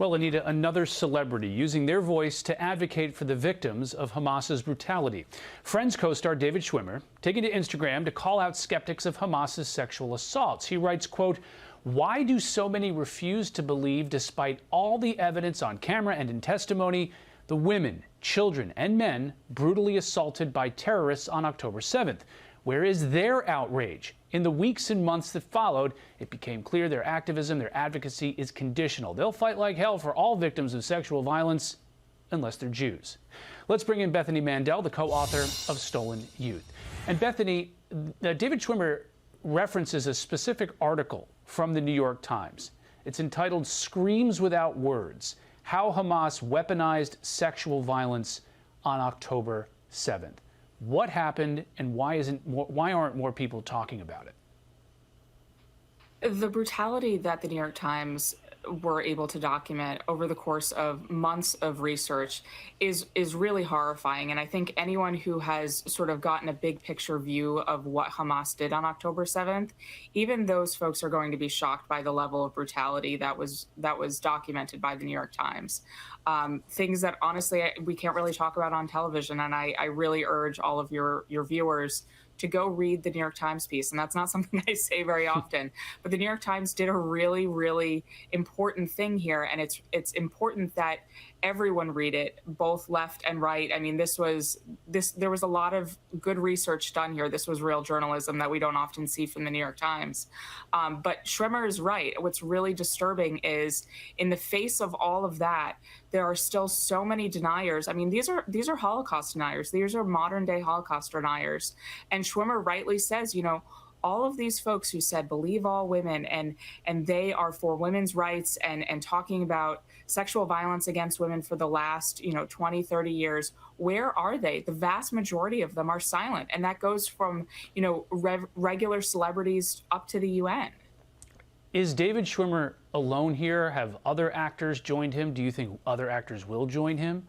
Well, Anita, another celebrity using their voice to advocate for the victims of Hamas's brutality. Friends co-star David Schwimmer taking to Instagram to call out skeptics of Hamas's sexual assaults. He writes, quote, "Why do so many refuse to believe, despite all the evidence on camera and in testimony, the women, children, and men brutally assaulted by terrorists on October 7th? Where is their outrage?" In the weeks and months that followed, it became clear their activism, their advocacy is conditional. They'll fight like hell for all victims of sexual violence, unless they're Jews. Let's bring in Bethany Mandel, the co-author of Stolen Youth. And Bethany, David Schwimmer references a specific article from the New York Times. It's entitled "Screams Without Words: How Hamas Weaponized Sexual Violence on October 7th. What happened, and why aren't more people talking about it? The brutality that the New York Times were able to document over the course of months of research is really horrifying. And I think anyone who has sort of gotten a big picture view of what Hamas did on October 7th, even those folks are going to be shocked by the level of brutality that was documented by the New York Times. Things that honestly we can't really talk about on television. And I really urge all of your viewers to go read the New York Times piece. And that's not something I say very often, but the New York Times did a really, really important thing here. And it's important that everyone read it, both left and right. I mean, there was a lot of good research done here. This was real journalism that we don't often see from the New York Times. But Schwimmer is right. What's really disturbing is in the face of all of that, there are still so many deniers. I mean, these are Holocaust deniers. These are modern day Holocaust deniers. And Schwimmer rightly says, you know, all of these folks who said believe all women and they are for women's rights and talking about sexual violence against women for the last 20, 30 years, where are they? The vast majority of them are silent, and that goes from regular celebrities up to the UN. Is David Schwimmer alone here? Have other actors joined him? Do you think other actors will join him?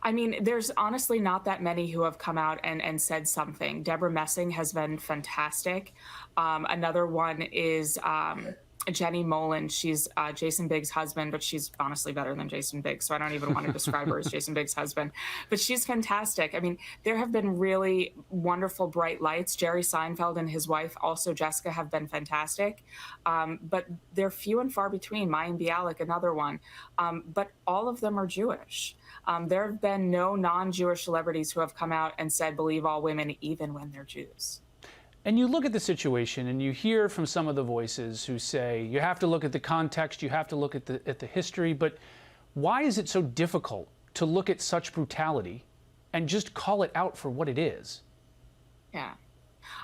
I mean, there's honestly not that many who have come out and said something. Deborah Messing has been fantastic. Another one is Jenny Molin. She's Jason Biggs' husband, but she's honestly better than Jason Biggs, so I don't even want to describe her as Jason Biggs' husband. But she's fantastic. I mean, there have been really wonderful bright lights. Jerry Seinfeld and his wife, also Jessica, have been fantastic. But they're few and far between. Mayim Bialik, another one. But all of them are Jewish. There have been no non-Jewish celebrities who have come out and said, believe all women, even when they're Jews. And you look at the situation and you hear from some of the voices who say, you have to look at the context, you have to look at the history, but why is it so difficult to look at such brutality and just call it out for what it is? Yeah.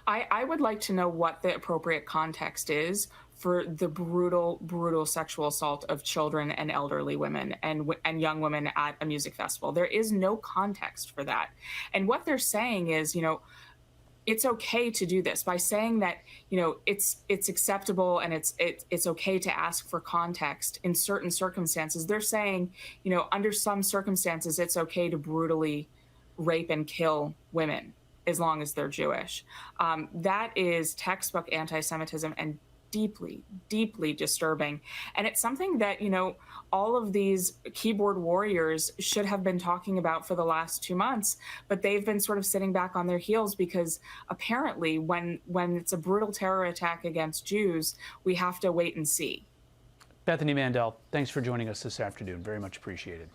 I would like to know what the appropriate context is for the brutal, brutal sexual assault of children and elderly women and young women at a music festival. There is no context for that. And what they're saying is, it's okay to do this by saying that, it's acceptable and it's okay to ask for context in certain circumstances. They're saying, under some circumstances, it's okay to brutally rape and kill women as long as they're Jewish. That is textbook anti-Semitism and deeply, deeply disturbing. And it's something that, all of these keyboard warriors should have been talking about for the last 2 months, but they've been sort of sitting back on their heels because apparently when it's a brutal terror attack against Jews, we have to wait and see. Bethany Mandel, thanks for joining us this afternoon. Very much appreciated.